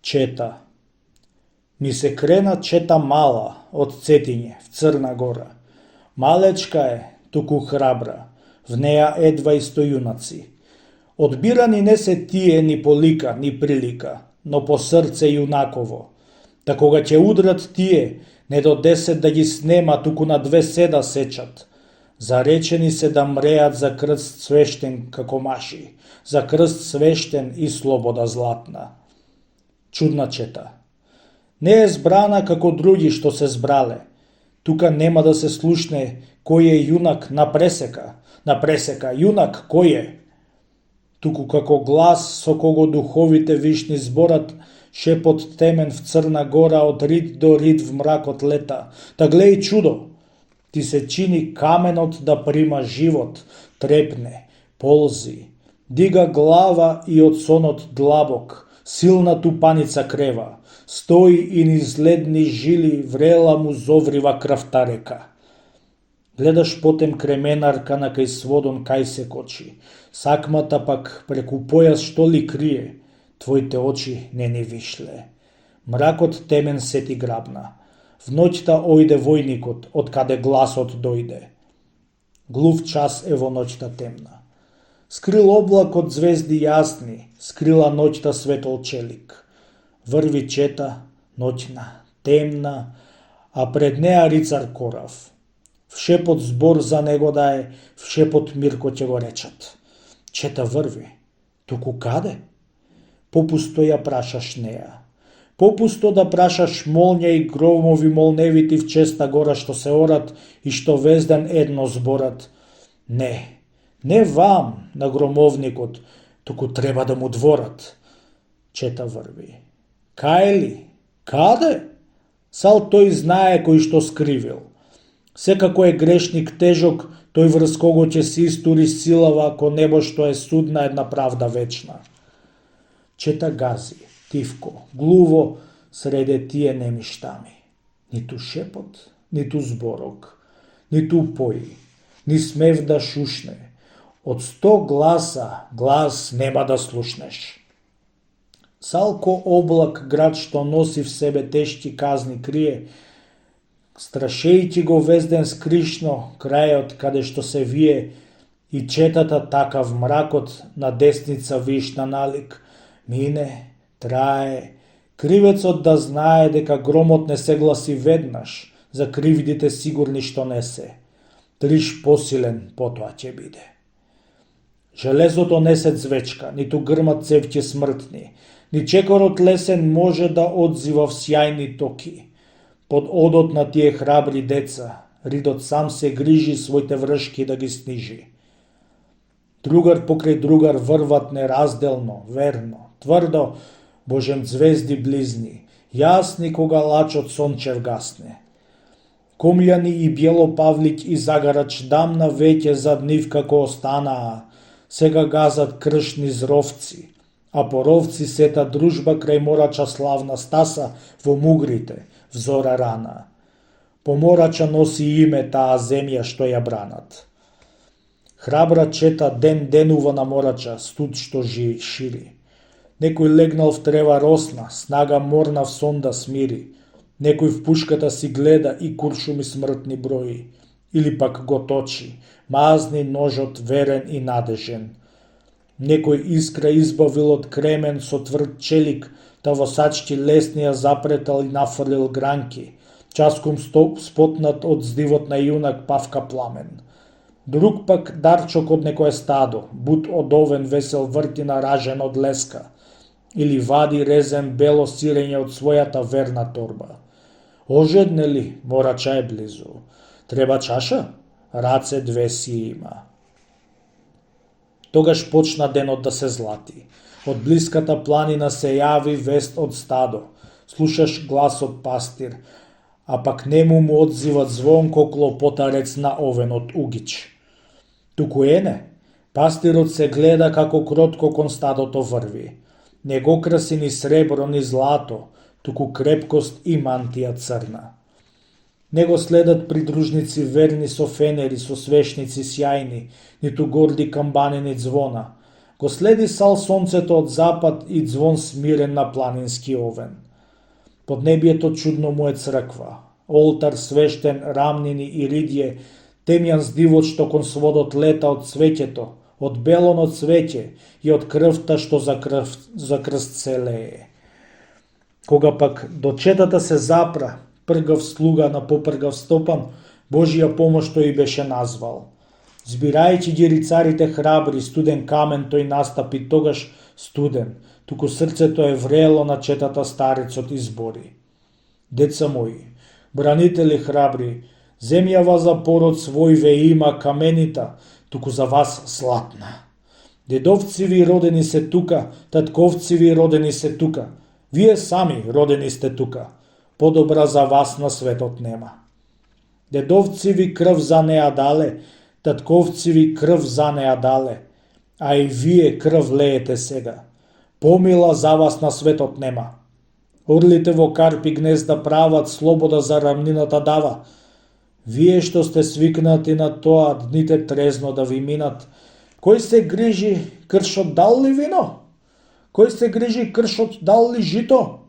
Чета. Ми се крена чета мала од Цетиње в Црна Гора. Малечка е, туку храбра, в неја едва и 100 јунаци. Одбирани не се тие ни по лика, ни прилика, но по срце јунаково. Та кога ќе удрат тие, не до 10 да ги снема, туку на 2 седа сечат. Заречени се да мреат за крст свештен како маши, за крст свештен и слобода златна. Чудна чета. Не е збрана како други што се збрале. Тука нема да се слушне кој е јунак на пресека. На пресека, јунак кој е? Туку како глас со кого духовите вишни зборат, шепот темен в Црна Гора од рид до рид в мракот лета. Та глеј чудо! Ти се чини каменот да прима живот, трепне, ползи. Дига глава и од сонот длабок, силна тупаница крева. Стои и низ ледни жили врела му зоврива крвта река. Гледаш потем кременарка на кај сводон кај се кочи. Сакмата пак преку појас што ли крие, твоите очи не ни вишле. Мракот темен се ти грабна. В ноќта ојде војникот, од каде гласот дојде. Глув час е во ноќта темна. Скрил облак од звезди јасни, скрила ноќта светол челик. Врви чета, ноќна, темна, а пред неа рицар корав. В шепот збор за него да е, в шепот мирко ќе го речат. Чета врви, туку каде? Попусто ја прашаш неа. Попусто да прашаш молња и громови молневити в честа гора што се орат и што везден едно зборат. Не вам на громовникот, туку треба да му дворат. Чета врви. Кај ли? Каде? Сал тој знае кој што скривил. Секако е грешник тежок, тој врз кого ќе се истури силава ако небо што е суд на една правда вечна. Чета гази, тивко, глуво среде тие неми штами. Ниту шепот, ниту зборок, ниту пои, ни смев да шушне. Од 100 гласа, глас нема да слушнеш. Салко облак град што носи в себе тешки казни крие, страшејќи го везден скришно крајот каде што се вие и четата така в мракот на десница вишна налик, мине, трае, кривецот да знае дека громот не се гласи веднаш, за кривдите сигурни што не се. Триш посилен потоа ќе биде. Железото не се звечка, ниту грмат цевќи смртни, ни чекорот лесен може да одзива в сјајни токи. Под одот на тие храбри деца, ридот сам се грижи своите вршки да ги снижи. Другар покрај другар врват неразделно, верно, тврдо, Божем звезди близни, јасни кога лачот сончев гасне. Комљани и Бјелопавлик и Загарач дамна веќе зад нив како останаа, сега газат кршни зровци, а поровци сета дружба крај Морача славна стаса во мугрите, взора рана. По Морача носи име таа земја што ја бранат. Храбра чета ден денува на Морача, студ што шири. Некој легнал в трева росна, снага морна в сон да смири. Некој в пушката си гледа и куршуми смртни брои. Или пак го точи, мазни ножот верен и надежен. Некој искра избавил од кремен со тврд челик, та во сачки лесни ја запретал и нафрлил гранки. Часком спотнат од здивот на јунак павка пламен. Друг пак дарчок од некое стадо, бут одовен весел вртина ражен од леска. Или вади резен бело сирење од својата верна торба. Ожедне ли, Морача е близу. Треба чаша? Раце 2 си има. Тогаш почна денот да се злати. Од блиската планина се јави вест од стадо. Слушаш гласот пастир, а пак нему му одзиват звонко клопотарец на овенот угич. Туку ене, пастирот се гледа како кротко кон стадото врви. Не го краси ни сребро ни злато, туку крепкост и мантија црна. Него следат придружници верни со фенери, со свешници сјајни, ниту горди камбанени звона. Го следи сал сонцето од запад и звон смирен на планински овен. Под небието чудно му е црква, олтар свештен, рамнини и ридје, темјан с дивот што кон сводот лета од цвеќето, од белоно цвеќе и од крвта што за крст се лее. Кога пак до четата се запра, пргав слуга на попргав стопан, Божија помош тој беше назвал. Збирајќи ги рицарите храбри, студен камен тој настапи тогаш студен, туку срцето е врело на четата старецот избори. Деца мои, бранители храбри, земјава за пород свој ве има каменита, туку за вас златна. Дедовци родени се тука, татковци ви родени се тука, вие сами родени сте тука, подобра за вас на светот нема. Дедовци ви крв за неа дале, татковци ви крв за неа дале, а и вие крв леете сега. Помила за вас на светот нема. Орлите во карпи гнезда прават, слобода за рамнината дава. Вие што сте свикнати на тоа дните трезно да ви минат, кој се грижи кршот дал ли вино? Кој се грижи кршот дал ли жито?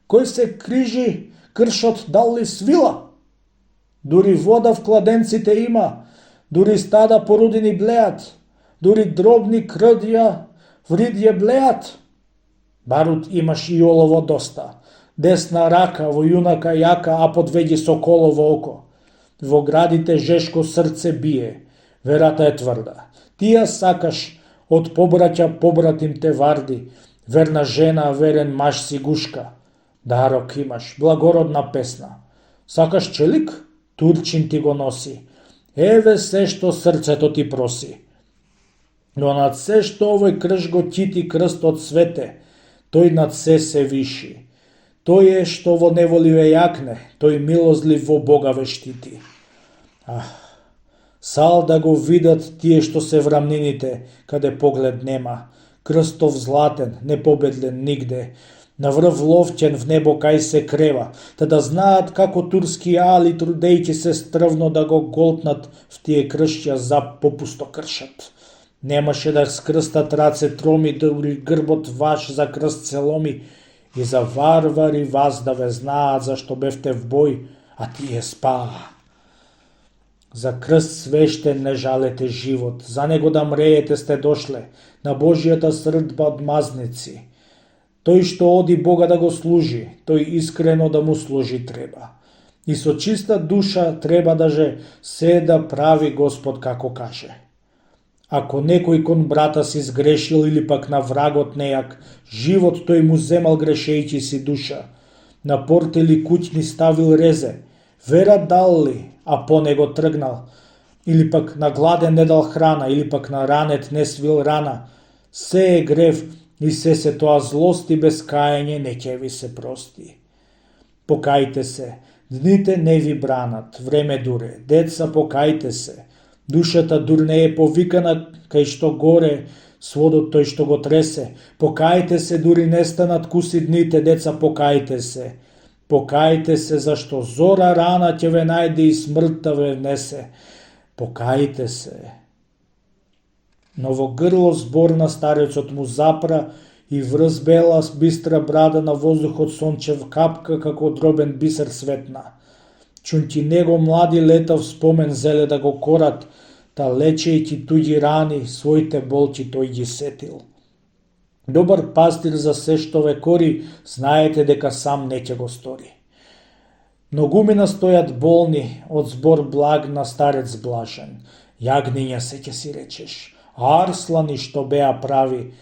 Кој се грижи кршот дал ли свила? Дури вода в кладенците има, дури стада породини блеат, дури дробни крдија вридје блеат. Барут имаш и олово доста, десна рака во јунака јака, а подвеѓи соколово око. Во градите жешко срце бие, верата е тврда. Тија сакаш од побраќа побратим те варди, верна жена, верен маж си гушка. Дарок имаш, благородна песна. Сакаш челик? Турчин ти го носи. Еве се што срцето ти проси. Но над се што овој крш го ќити крстот свете, тој над се виши. Тој е што во неволи ве јакне, тој милозлив во Бога ве штити. Сал да го видат тие што се в рамнините, каде поглед нема, крстов златен, непобедлен нигде, на врв ловчен в небо кај се крева, та да знаат како турски али трудејќи се стрвно да го голтнат в тие кршќа за попусто кршат. Немаше да скрстат раце троми, дури грбот ваш за крст се ломи, и за варвари вас да ве знаат зашто бевте в бој, а тие спаа. За крст свештен не жалете живот, за него да мреете сте дошле, на Божијата срдба од мазници. Тој што оди Бога да го служи, тој искрено да му служи треба. И со чиста душа треба даже се да прави Господ како каже. Ако некој кон брата си сгрешил или пак на врагот нејак, живот тој му земал грешејќи си душа, на портели куќни ставил резе, вера дал ли, а по него тргнал, или пак на гладен не дал храна, или пак на ранет не свил рана, се е грев и се тоа злост и без кајање не ќе ви се прости. Покајте се, дните не ви бранат, време дуре, деца покајте се, душата дур не е повикана кај што горе, сводот тој што го тресе, покајте се дури не станат куси дните, деца покајте се. Покајте се зашто зора рана ќе ве најде и смртта ве внесе. Покајте се. Но во грло збор на старецот му запра и врз бела бистра брада на воздухот сончев капка како дробен бисер светна. Чунти него млади летав спомен зеле да го корат, та лечејќи туѓи рани, своите болчи тој ги сетил. Добар пастир за се што ве кори, знаете дека сам не ќе го стори. Многумина стојат болни од збор благ на старец блажен. Јагниња се ќе си речеш, арслани што беа прави,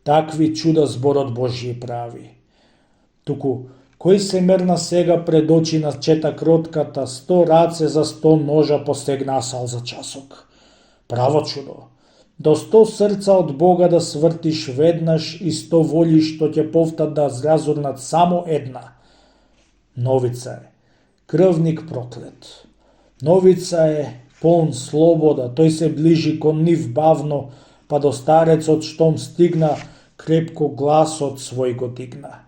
такви чуда зборот Божји прави. Туку, кој се мерна сега пред очи на чета кротката, 100 раце за 100 ножа постегнасал за часок. Право чудо. До 100 срца од Бога да свртиш веднаш и 100 воли што ќе повтат да разурнат само една. Новица е, крвник проклет. Новица е полн слобода, тој се ближи кон нив бавно, па до старецот штом стигна, крепко гласот свој го дигна.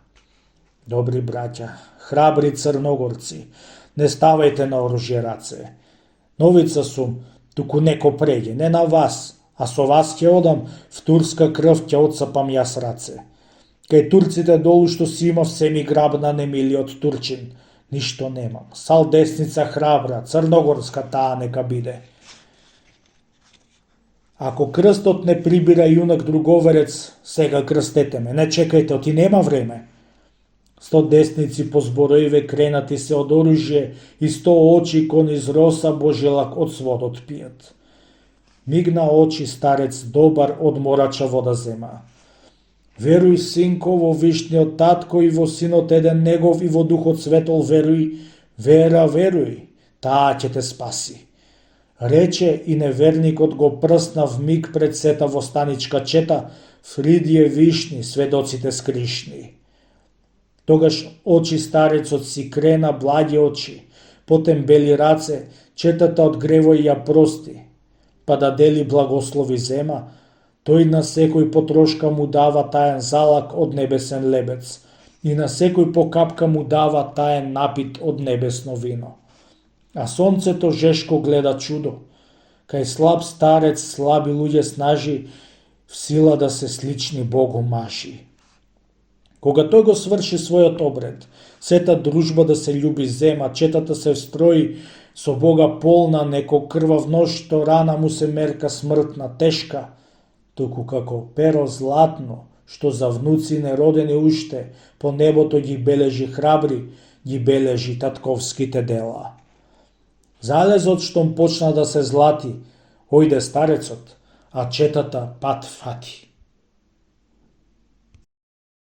Добри браќа, храбри црногорци, не ставајте на оружје раце. Новица сум, туку неко преѓе, не на вас, а со вас ќе одам, в турска крв ќе отсапам јас раце. Кај турците долу што си имав се ми грабна немилиот турчин. Ништо немам. Сал десница храбра, црногорска таа нека биде. Ако крстот не прибира јунак друговерец, сега крстете ме, не чекајте, оти нема време. 100 десници по збороиве кренати се од оружје и 100 очи кон из роса божелак од сводот пијат. Мигна очи старец добар од морача вода зема. Веруј, синко, во вишниот татко и во синот еден негов и во духот светол веруј, вера веруј, таа ќе те спаси. Рече и неверникот го прсна в миг пред сета во станичка чета, Фридје вишни, сведоците скришни. Тогаш очи старецот си крена благи очи, потем бели раце, четата од гревој ја прости, па да дели благослови зема, тој на секој потрошка му дава таен залак од небесен лебец и на секој по капка му дава таен напит од небесно вино. А сонцето жешко гледа чудо, кај слаб старец слаби луѓе снажи, в сила да се слични Богу маши. Кога тој го сврши својот обред, сета дружба да се љуби зема, четата се встрои со Бога полна, неко крвав нож, што рана му се мерка смртна, тешка, туку како перо златно, што за внуци неродени уште, по небото ги бележи храбри, ги бележи татковските дела. Залезот штом почна да се злати, ојде старецот, а четата пат фати.